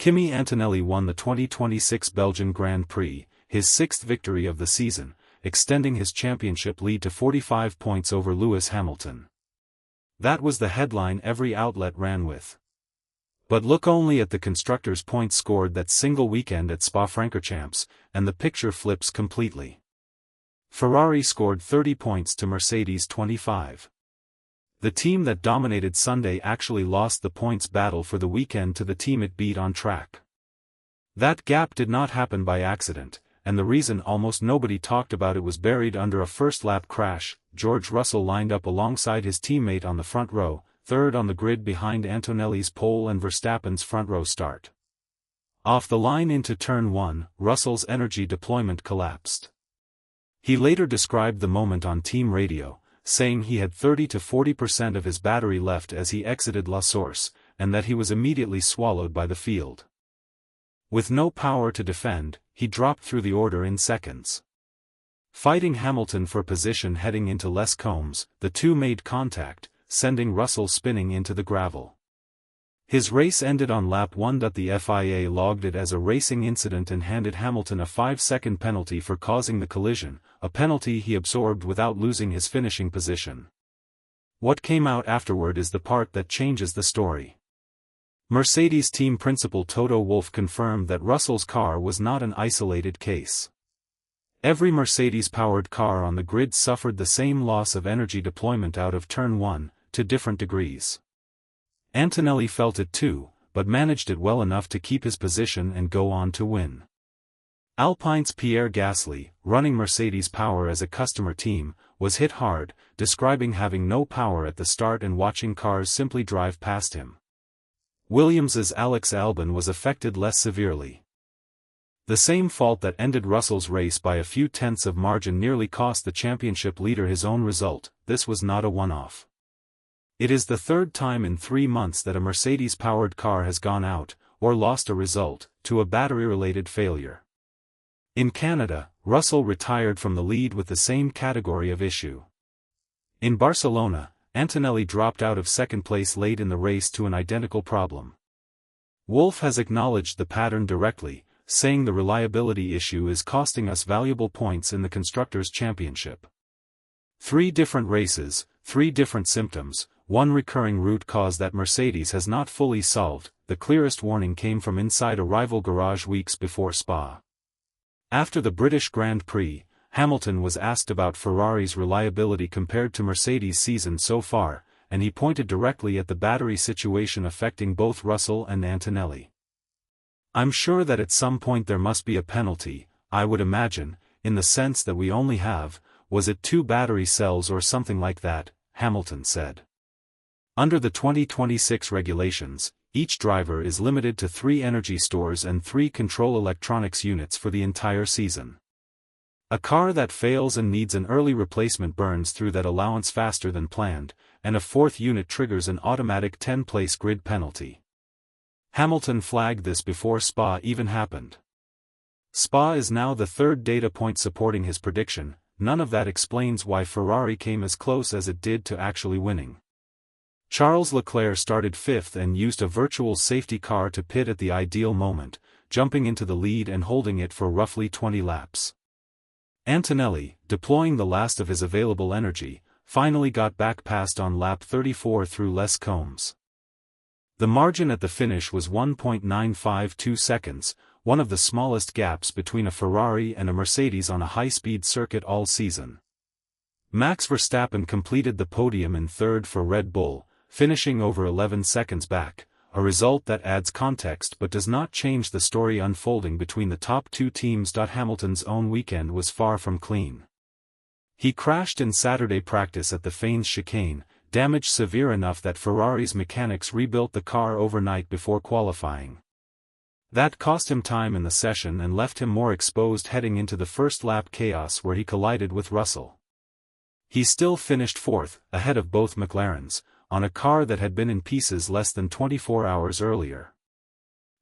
Kimi Antonelli won the 2026 Belgian Grand Prix, his sixth victory of the season, extending his championship lead to 45 points over Lewis Hamilton. That was the headline every outlet ran with. But look only at the constructors' points scored that single weekend at Spa-Francorchamps, and the picture flips completely. Ferrari scored 30 points to Mercedes 25. The team that dominated Sunday actually lost the points battle for the weekend to the team it beat on track. That gap did not happen by accident, and the reason almost nobody talked about it was buried under a first-lap crash. George Russell lined up alongside his teammate on the front row, third on the grid behind Antonelli's pole and Verstappen's front row start. Off the line into turn 1, Russell's energy deployment collapsed. He later described the moment on team radio, saying he had 30 to 40% of his battery left as he exited La Source, and that he was immediately swallowed by the field. With no power to defend, he dropped through the order in seconds. Fighting Hamilton for position heading into Les Combes, the two made contact, sending Russell spinning into the gravel. His race ended on lap 1. The FIA logged it as a racing incident and handed Hamilton a 5-second penalty for causing the collision, a penalty he absorbed without losing his finishing position. What came out afterward is the part that changes the story. Mercedes team principal Toto Wolff confirmed that Russell's car was not an isolated case. Every Mercedes-powered car on the grid suffered the same loss of energy deployment out of turn 1, to different degrees. Antonelli felt it too, but managed it well enough to keep his position and go on to win. Alpine's Pierre Gasly, running Mercedes Power as a customer team, was hit hard, describing having no power at the start and watching cars simply drive past him. Williams's Alex Albon was affected less severely. The same fault that ended Russell's race by a few tenths of margin nearly cost the championship leader his own result. This was not a one-off. It is the third time in 3 months that a Mercedes-powered car has gone out, or lost a result, to a battery-related failure. In Canada, Russell retired from the lead with the same category of issue. In Barcelona, Antonelli dropped out of second place late in the race to an identical problem. Wolff has acknowledged the pattern directly, saying the reliability issue is costing us valuable points in the Constructors' Championship. 3 different races, 3 different symptoms, one recurring root cause that Mercedes has not fully solved. The clearest warning came from inside a rival garage weeks before Spa. After the British Grand Prix, Hamilton was asked about Ferrari's reliability compared to Mercedes' season so far, and he pointed directly at the battery situation affecting both Russell and Antonelli. "I'm sure that at some point there must be a penalty, I would imagine, in the sense that we only have, was it 2 battery cells or something like that," Hamilton said. Under the 2026 regulations, each driver is limited to 3 energy stores and 3 control electronics units for the entire season. A car that fails and needs an early replacement burns through that allowance faster than planned, and a 4th unit triggers an automatic 10-place grid penalty. Hamilton flagged this before Spa even happened. Spa is now the 3rd data point supporting his prediction. None of that explains why Ferrari came as close as it did to actually winning. Charles Leclerc started 5th and used a virtual safety car to pit at the ideal moment, jumping into the lead and holding it for roughly 20 laps. Antonelli, deploying the last of his available energy, finally got back past on lap 34 through Les Combes. The margin at the finish was 1.952 seconds, one of the smallest gaps between a Ferrari and a Mercedes on a high-speed circuit all season. Max Verstappen completed the podium in 3rd for Red Bull, finishing over 11 seconds back, a result that adds context but does not change the story unfolding between the top 2 teams. Hamilton's own weekend was far from clean. He crashed in Saturday practice at the Faines chicane, damage severe enough that Ferrari's mechanics rebuilt the car overnight before qualifying. That cost him time in the session and left him more exposed heading into the first lap chaos where he collided with Russell. He still finished 4th, ahead of both McLarens, on a car that had been in pieces less than 24 hours earlier.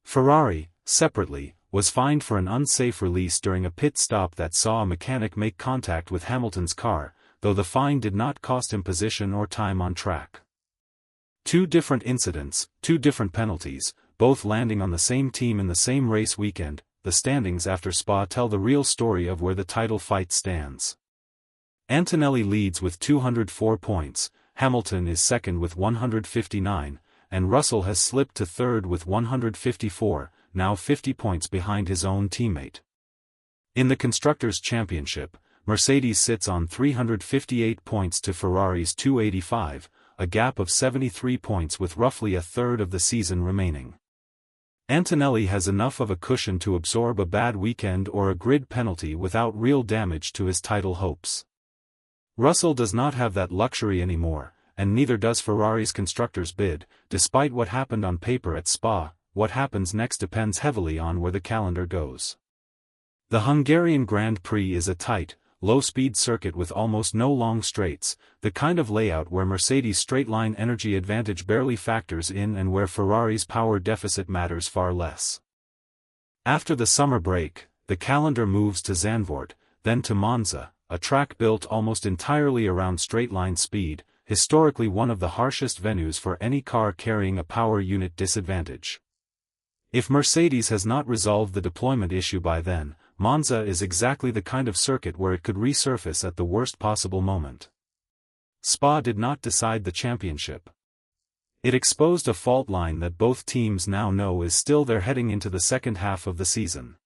Ferrari, separately, was fined for an unsafe release during a pit stop that saw a mechanic make contact with Hamilton's car, though the fine did not cost him position or time on track. 2 different incidents, 2 different penalties, both landing on the same team in the same race weekend. The standings after Spa tell the real story of where the title fight stands. Antonelli leads with 204 points, Hamilton is second with 159, and Russell has slipped to third with 154, now 50 points behind his own teammate. In the Constructors' Championship, Mercedes sits on 358 points to Ferrari's 285, a gap of 73 points with roughly a third of the season remaining. Antonelli has enough of a cushion to absorb a bad weekend or a grid penalty without real damage to his title hopes. Russell does not have that luxury anymore, and neither does Ferrari's constructors' bid. Despite what happened on paper at Spa, what happens next depends heavily on where the calendar goes. The Hungarian Grand Prix is a tight, low-speed circuit with almost no long straights, the kind of layout where Mercedes' straight-line energy advantage barely factors in and where Ferrari's power deficit matters far less. After the summer break, the calendar moves to Zandvoort, then to Monza, a track built almost entirely around straight-line speed, historically one of the harshest venues for any car carrying a power unit disadvantage. If Mercedes has not resolved the deployment issue by then, Monza is exactly the kind of circuit where it could resurface at the worst possible moment. Spa did not decide the championship. It exposed a fault line that both teams now know is still there heading into the second half of the season.